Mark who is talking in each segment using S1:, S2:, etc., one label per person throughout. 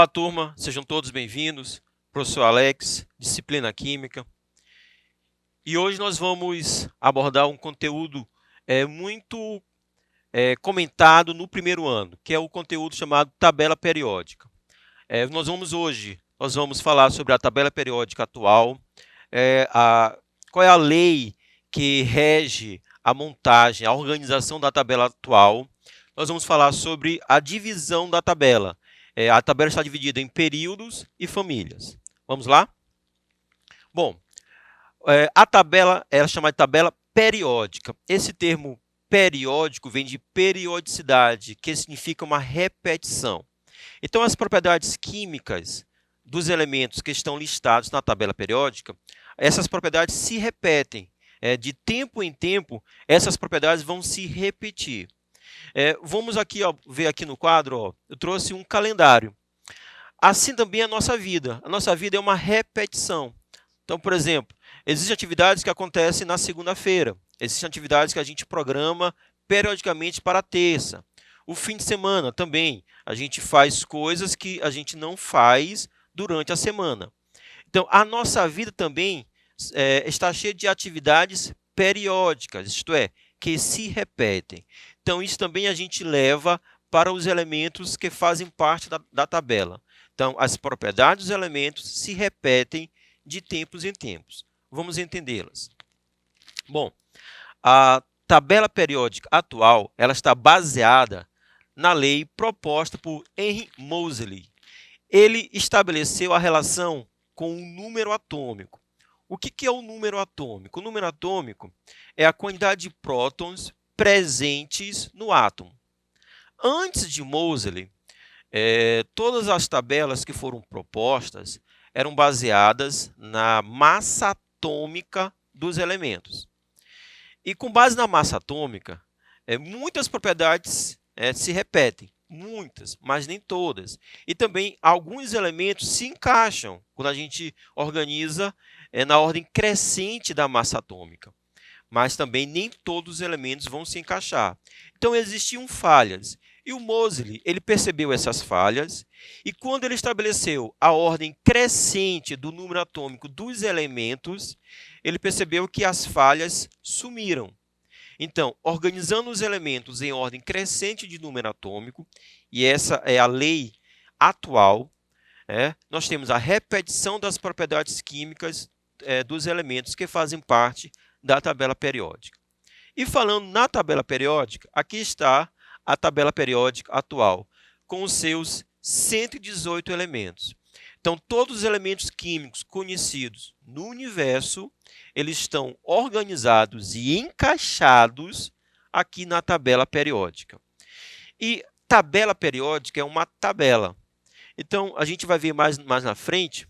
S1: Olá, turma, sejam todos bem-vindos. Professor Alex, disciplina Química. E hoje nós vamos abordar um conteúdo muito comentado no primeiro ano, que é o conteúdo chamado tabela periódica. Nós vamos falar sobre a tabela periódica atual, qual é a lei que rege a montagem, a organização da tabela atual. Nós vamos falar sobre a divisão da tabela. A tabela está dividida em períodos e famílias. Vamos lá? Bom, a tabela é chamada de tabela periódica. Esse termo periódico vem de periodicidade, que significa uma repetição. Então, as propriedades químicas dos elementos que estão listados na tabela periódica, essas propriedades se repetem. De tempo em tempo, essas propriedades vão se repetir. Vamos aqui ver aqui no quadro, eu trouxe um calendário. Assim também a nossa vida. A nossa vida é uma repetição. Então, por exemplo, existem atividades que acontecem na segunda-feira. Existem atividades que a gente programa periodicamente para a terça. O fim de semana também. A gente faz coisas que a gente não faz durante a semana. Então, a nossa vida também está cheia de atividades periódicas, isto é, que se repetem. Então, isso também a gente leva para os elementos que fazem parte da tabela. Então, as propriedades dos elementos se repetem de tempos em tempos. Vamos entendê-las. Bom, a tabela periódica atual ela está baseada na lei proposta por Henry Moseley. Ele estabeleceu a relação com o número atômico. O que é o número atômico? O número atômico é a quantidade de prótons presentes no átomo. Antes de Moseley, todas as tabelas que foram propostas eram baseadas na massa atômica dos elementos. E com base na massa atômica, muitas propriedades se repetem, muitas, mas nem todas. E também alguns elementos se encaixam quando a gente organiza na ordem crescente da massa atômica. Mas também nem todos os elementos vão se encaixar. Então existiam falhas. E o Moseley, ele percebeu essas falhas e quando ele estabeleceu a ordem crescente do número atômico dos elementos, ele percebeu que as falhas sumiram. Então, organizando os elementos em ordem crescente de número atômico, e essa é a lei atual, nós temos a repetição das propriedades químicas dos elementos que fazem parte da tabela periódica. E falando na tabela periódica, aqui está a tabela periódica atual, com os seus 118 elementos. Então, todos os elementos químicos conhecidos no universo, eles estão organizados e encaixados aqui na tabela periódica. E tabela periódica é uma tabela. Então, a gente vai ver mais na frente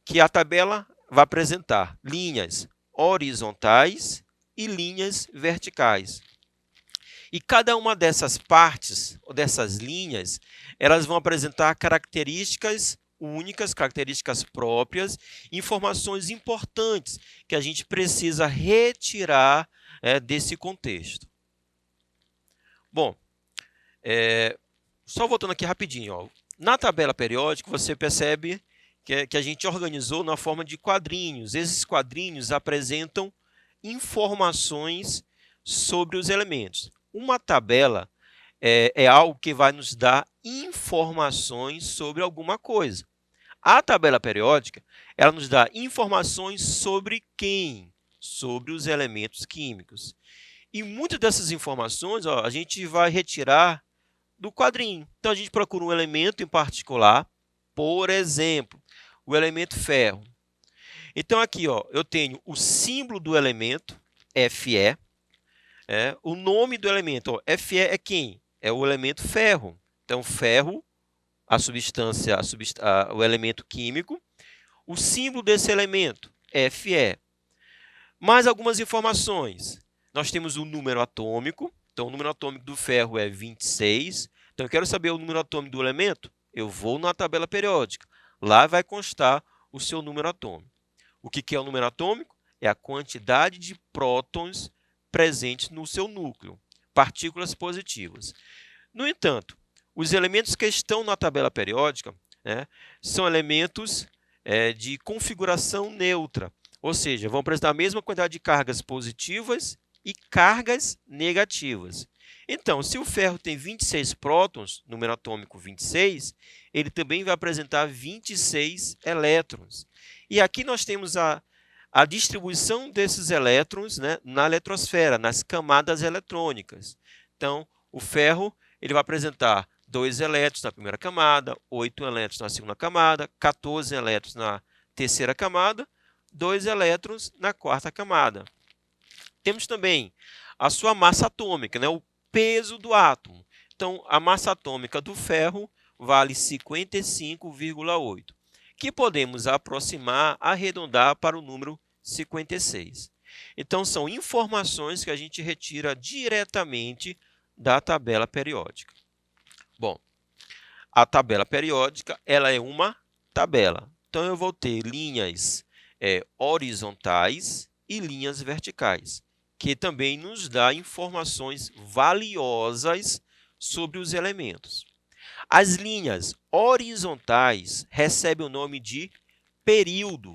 S1: que a tabela vai apresentar linhas horizontais e linhas verticais. E cada uma dessas partes, ou dessas linhas, elas vão apresentar características únicas, características próprias, informações importantes que a gente precisa retirar desse contexto. Bom, só voltando aqui rapidinho. Na tabela periódica, você percebe que a gente organizou na forma de quadrinhos. Esses quadrinhos apresentam informações sobre os elementos. Uma tabela é algo que vai nos dar informações sobre alguma coisa. A tabela periódica, ela nos dá informações sobre quem? Sobre os elementos químicos. E muitas dessas informações a gente vai retirar do quadrinho. Então, a gente procura um elemento em particular, por exemplo, o elemento ferro. Então, aqui eu tenho o símbolo do elemento, Fe. O nome do elemento, Fe é quem? É o elemento ferro. Então, ferro, a substância, o elemento químico. O símbolo desse elemento, Fe. Mais algumas informações. Nós temos o número atômico. Então, o número atômico do ferro é 26. Então, eu quero saber o número atômico do elemento? Eu vou na tabela periódica. Lá vai constar o seu número atômico. O que é o número atômico? É a quantidade de prótons presentes no seu núcleo, partículas positivas. No entanto, os elementos que estão na tabela periódica, né, são elementos de configuração neutra, ou seja, vão apresentar a mesma quantidade de cargas positivas e cargas negativas. Então, se o ferro tem 26 prótons, número atômico 26, ele também vai apresentar 26 elétrons. E aqui nós temos a distribuição desses elétrons, né, na eletrosfera, nas camadas eletrônicas. Então, o ferro ele vai apresentar 2 elétrons na primeira camada, 8 elétrons na segunda camada, 14 elétrons na terceira camada, 2 elétrons na quarta camada. Temos também a sua massa atômica, né, o peso do átomo. Então, a massa atômica do ferro vale 55,8, que podemos aproximar, arredondar para o número 56. Então, são informações que a gente retira diretamente da tabela periódica. Bom, a tabela periódica ela é uma tabela. Então, eu vou ter linhas horizontais e linhas verticais, que também nos dá informações valiosas sobre os elementos. As linhas horizontais recebem o nome de período.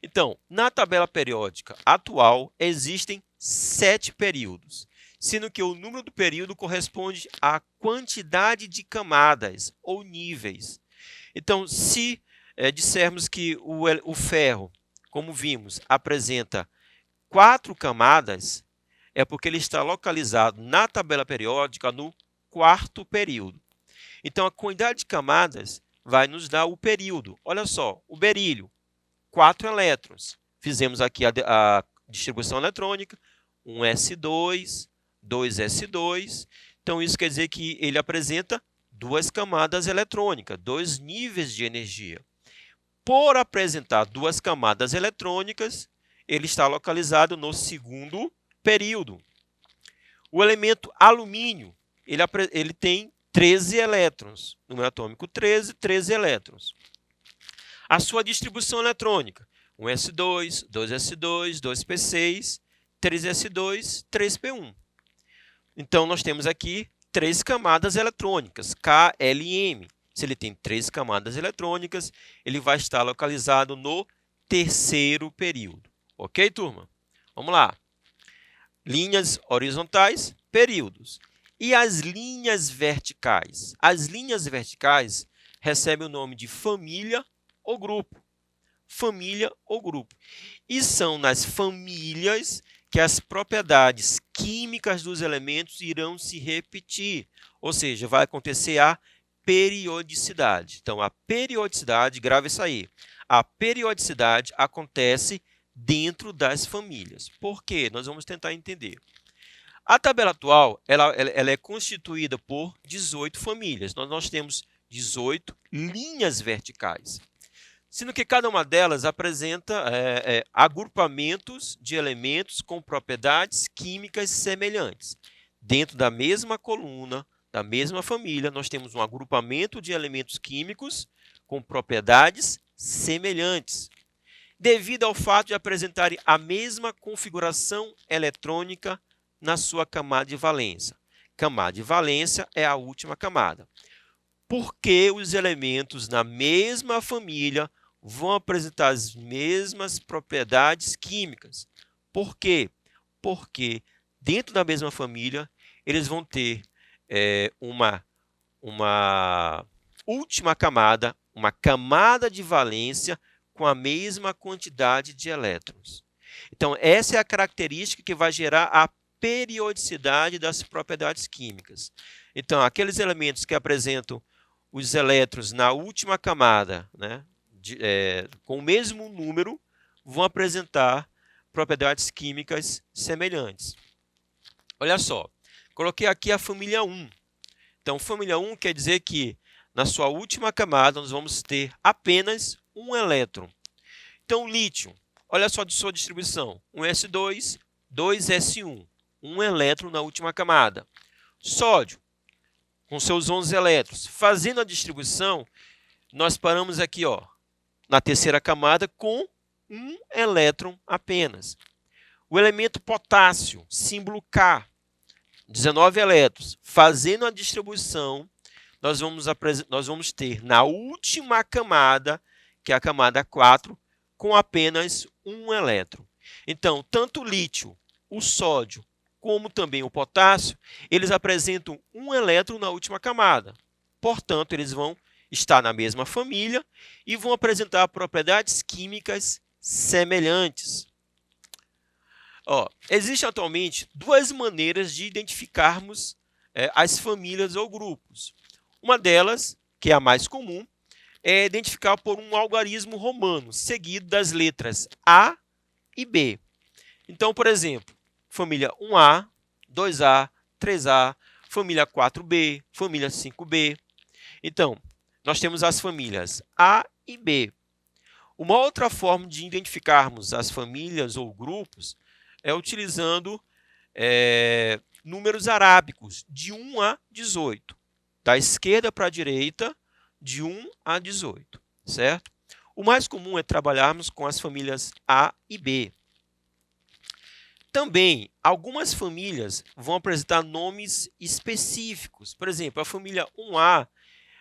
S1: Então, na tabela periódica atual, existem 7 períodos, sendo que o número do período corresponde à quantidade de camadas ou níveis. Então, se dissermos que o ferro, como vimos, apresenta 4 camadas, é porque ele está localizado na tabela periódica no 4º período. Então, a quantidade de camadas vai nos dar o período. Olha só, o berílio, 4 elétrons. Fizemos aqui a distribuição eletrônica, 1s2, 2s2. Então, isso quer dizer que ele apresenta 2 camadas eletrônicas, 2 níveis de energia. Por apresentar 2 camadas eletrônicas, ele está localizado no 2º período. O elemento alumínio, ele tem 13 elétrons, número atômico 13, 13 elétrons. A sua distribuição eletrônica, 1s2, 2s2, 2p6, 3s2, 3p1. Então, nós temos aqui 3 camadas eletrônicas, KLM. Se ele tem 3 camadas eletrônicas, ele vai estar localizado no 3º período. Ok, turma? Vamos lá. Linhas horizontais, períodos. E as linhas verticais? As linhas verticais recebem o nome de família ou grupo. Família ou grupo. E são nas famílias que as propriedades químicas dos elementos irão se repetir. Ou seja, vai acontecer a periodicidade. Então, a periodicidade, grava isso aí. A periodicidade acontece dentro das famílias. Por quê? Nós vamos tentar entender. A tabela atual ela é constituída por 18 famílias. Nós temos 18 linhas verticais, sendo que cada uma delas apresenta agrupamentos de elementos com propriedades químicas semelhantes. Dentro da mesma coluna, da mesma família, nós temos um agrupamento de elementos químicos com propriedades semelhantes, devido ao fato de apresentarem a mesma configuração eletrônica na sua camada de valência. Camada de valência é a última camada. Porque os elementos na mesma família vão apresentar as mesmas propriedades químicas. Por quê? Porque dentro da mesma família, eles vão ter uma última camada, uma camada de valência com a mesma quantidade de elétrons. Então, essa é a característica que vai gerar a periodicidade das propriedades químicas. Então, aqueles elementos que apresentam os elétrons na última camada, né, com o mesmo número, vão apresentar propriedades químicas semelhantes. Olha só, coloquei aqui a família 1. Então, família 1 quer dizer que na sua última camada nós vamos ter apenas um elétron. Então, lítio, olha só de sua distribuição, 1s2, 2s1, um elétron na última camada. Sódio, com seus 11 elétrons. Fazendo a distribuição, nós paramos aqui na terceira camada com um elétron apenas. O elemento potássio, símbolo K, 19 elétrons. Fazendo a distribuição, nós vamos ter na última camada, que é a camada 4, com apenas um elétron. Então, tanto o lítio, o sódio, como também o potássio, eles apresentam um elétron na última camada. Portanto, eles vão estar na mesma família e vão apresentar propriedades químicas semelhantes. Existem atualmente duas maneiras de identificarmos as famílias ou grupos. Uma delas, que é a mais comum, é identificar por um algarismo romano, seguido das letras A e B. Então, por exemplo, família 1A, 2A, 3A, família 4B, família 5B. Então, nós temos as famílias A e B. Uma outra forma de identificarmos as famílias ou grupos é utilizando números arábicos, de 1 a 18. Da esquerda para a direita, de 1 a 18, certo? O mais comum é trabalharmos com as famílias A e B. Também, algumas famílias vão apresentar nomes específicos. Por exemplo, a família 1A,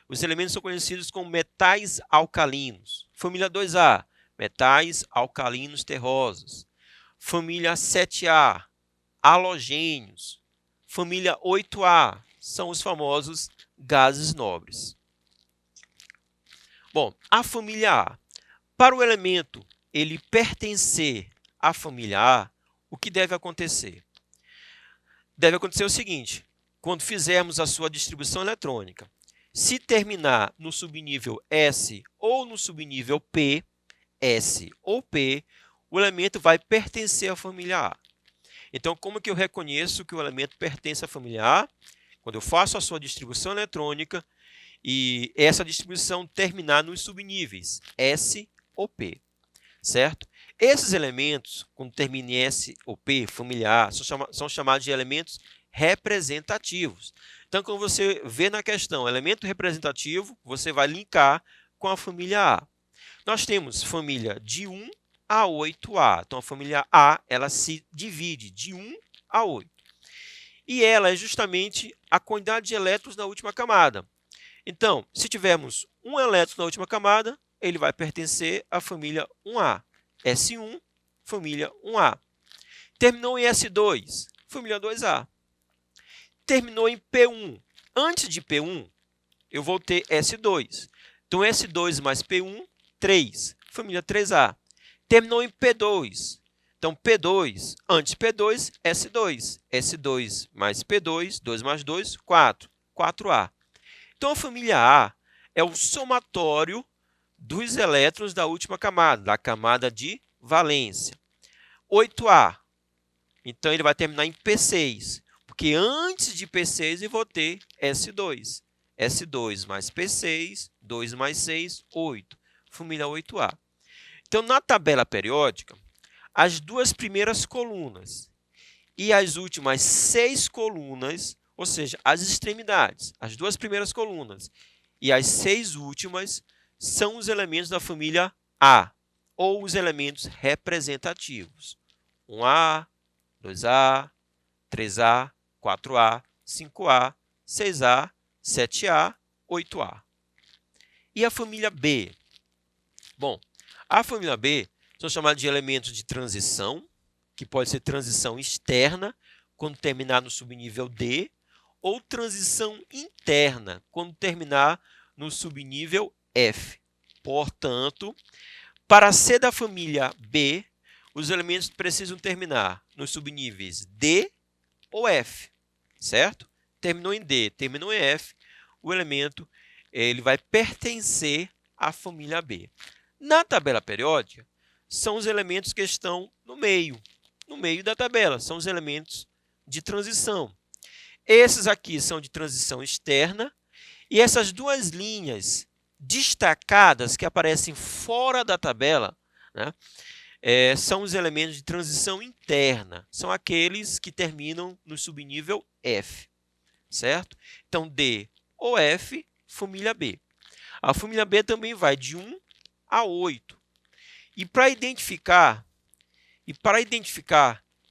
S1: os elementos são conhecidos como metais alcalinos. Família 2A, metais alcalinos terrosos. Família 7A, halogênios. Família 8A, são os famosos gases nobres. Bom, a família A. Para o elemento ele pertencer à família A, o que deve acontecer? Deve acontecer o seguinte: quando fizermos a sua distribuição eletrônica, se terminar no subnível S ou no subnível P, S ou P, o elemento vai pertencer à família A. Então, como que eu reconheço que o elemento pertence à família A? Quando eu faço a sua distribuição eletrônica e essa distribuição terminar nos subníveis S ou P, certo? Esses elementos, quando termina em S ou P, família A, são chamados de elementos representativos. Então, quando você vê na questão elemento representativo, você vai linkar com a família A. Nós temos família de 1 a 8A. Então, a família A ela se divide de 1 a 8. E ela é justamente a quantidade de elétrons na última camada. Então, se tivermos um elétron na última camada, ele vai pertencer à família 1A. S1, família 1A. Terminou em S2, família 2A. Terminou em P1. Antes de P1, eu vou ter S2. Então, S2 mais P1, 3, família 3A. Terminou em P2. Então, P2, antes de P2, S2. S2 mais P2, 2 mais 2, 4. 4A. Então, a família A é o somatório dos elétrons da última camada, da camada de valência. 8A. Então, ele vai terminar em P6, porque antes de P6 eu vou ter S2. S2 mais P6, 2 mais 6, 8. Família 8A. Então, na tabela periódica, as duas primeiras colunas e as últimas 6 colunas, ou seja, as extremidades, as duas primeiras colunas e as 6 últimas, são os elementos da família A, ou os elementos representativos. 1A, 2A, 3A, 4A, 5A, 6A, 7A, 8A. E a família B? Bom, a família B são chamados de elementos de transição, que pode ser transição externa, quando terminar no subnível D, ou transição interna, quando terminar no subnível F. Portanto, para ser da família B, os elementos precisam terminar nos subníveis D ou F, certo? Terminou em D, terminou em F, o elemento ele vai pertencer à família B. Na tabela periódica, são os elementos que estão no meio da tabela, são os elementos de transição. Esses aqui são de transição externa e essas duas linhas destacadas que aparecem fora da tabela, né, são os elementos de transição interna, são aqueles que terminam no subnível F, certo? Então, D ou F, família B. A família B também vai de 1 a 8. E para identificar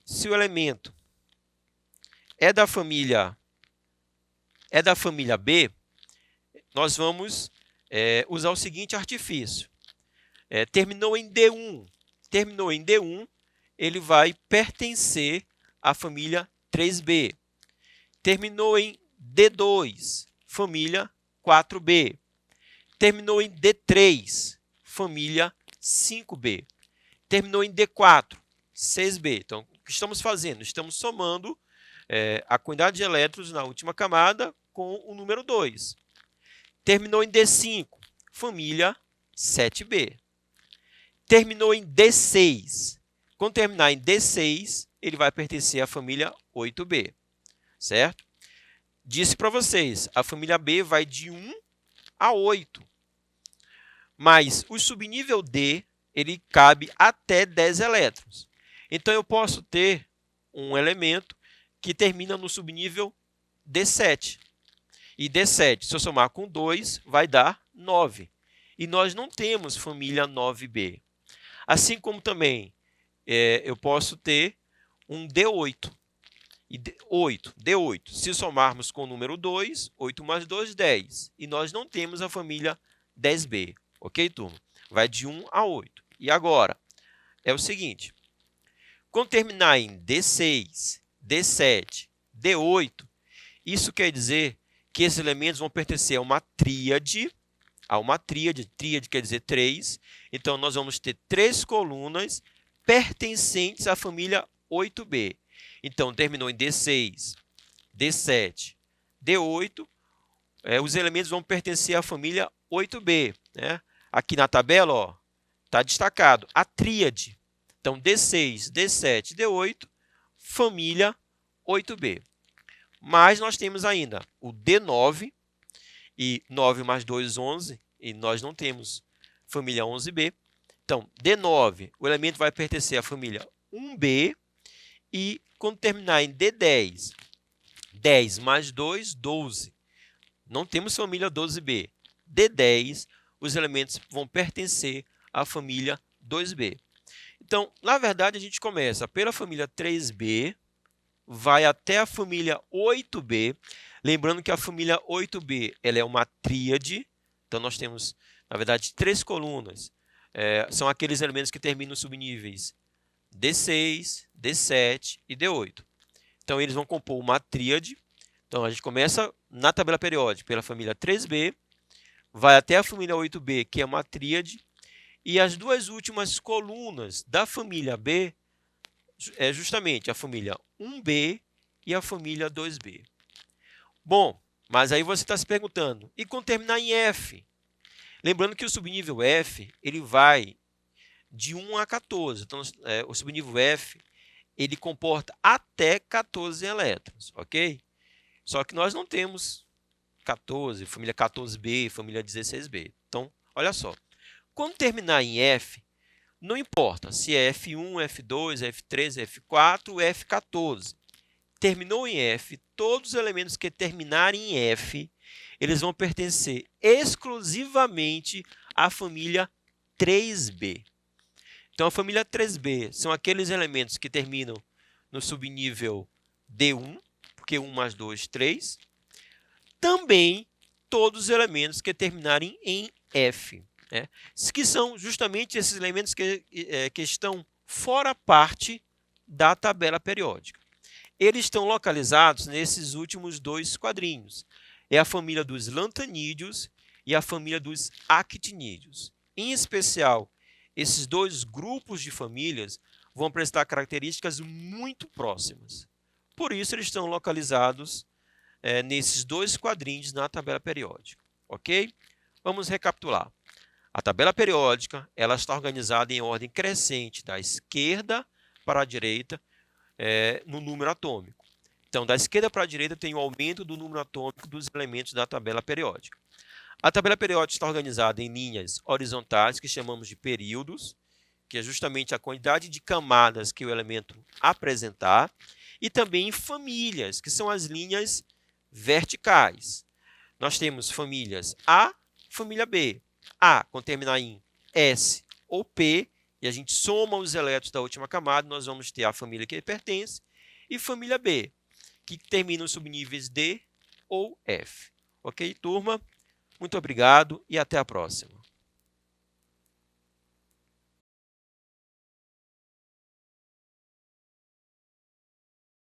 S1: se o elemento é da família B, nós vamos usar o seguinte artifício. Terminou em D1. Terminou em D1, ele vai pertencer à família 3B. Terminou em D2, família 4B. Terminou em D3, família 5B. Terminou em D4, 6B. Então, o que estamos fazendo? Estamos somando a quantidade de elétrons na última camada com o número 2. Terminou em D5, família 7B. Terminou em D6. Quando terminar em D6, ele vai pertencer à família 8B, certo? Disse para vocês, a família B vai de 1 a 8. Mas o subnível D, ele cabe até 10 elétrons. Então, eu posso ter um elemento que termina no subnível D7. E D7, se eu somar com 2, vai dar 9. E nós não temos família 9B. Assim como também eu posso ter um D8. E D8. Se somarmos com o número 2, 8 mais 2, 10. E nós não temos a família 10B. Ok, turma? Vai de 1 a 8. E agora, é o seguinte. Quando terminar em D6, D7, D8, isso quer dizer que esses elementos vão pertencer a uma tríade. Tríade quer dizer 3. Então, nós vamos ter 3 colunas pertencentes à família 8B. Então, terminou em D6, D7, D8, os elementos vão pertencer à família 8B. Né? Aqui na tabela está destacado a tríade. Então, D6, D7, D8, família 8B. Mas nós temos ainda o D9, e 9 mais 2, 11, e nós não temos família 11B. Então, D9, o elemento vai pertencer à família 1B, e quando terminar em D10, 10 mais 2, 12. Não temos família 12B. D10, os elementos vão pertencer à família 2B. Então, na verdade, a gente começa pela família 3B, vai até a família 8B. Lembrando que a família 8B ela é uma tríade. Então, nós temos, na verdade, 3 colunas. São aqueles elementos que terminam nos subníveis D6, D7 e D8. Então, eles vão compor uma tríade. Então, a gente começa na tabela periódica pela família 3B, vai até a família 8B, que é uma tríade, e as duas últimas colunas da família B é justamente a família 1B e a família 2B. Bom, mas aí você está se perguntando, e quando terminar em F? Lembrando que o subnível F ele vai de 1 a 14. Então, o subnível F ele comporta até 14 elétrons, ok? Só que nós não temos 14, família 14B, família 16B. Então, olha só. Quando terminar em F, não importa se é F1, F2, F3, F4 ou F14. Terminou em F, todos os elementos que terminarem em F, eles vão pertencer exclusivamente à família 3B. Então, a família 3B são aqueles elementos que terminam no subnível D1, porque 1 mais 2, 3. Também todos os elementos que terminarem em F, né? Que são justamente esses elementos que estão fora parte da tabela periódica. Eles estão localizados nesses últimos 2 quadrinhos. É a família dos lantanídeos e a família dos actinídeos. Em especial, esses 2 grupos de famílias vão apresentar características muito próximas. Por isso, eles estão localizados nesses 2 quadrinhos na tabela periódica. Ok? Vamos recapitular. A tabela periódica ela está organizada em ordem crescente, da esquerda para a direita, no número atômico. Então, da esquerda para a direita tem o aumento do número atômico dos elementos da tabela periódica. A tabela periódica está organizada em linhas horizontais, que chamamos de períodos, que é justamente a quantidade de camadas que o elemento apresentar, e também em famílias, que são as linhas verticais. Nós temos famílias A, família B. A, quando terminar em S ou P, e a gente soma os elétrons da última camada, nós vamos ter a família que ele pertence, e família B, que termina os subníveis D ou F. Ok, turma? Muito obrigado e até a próxima.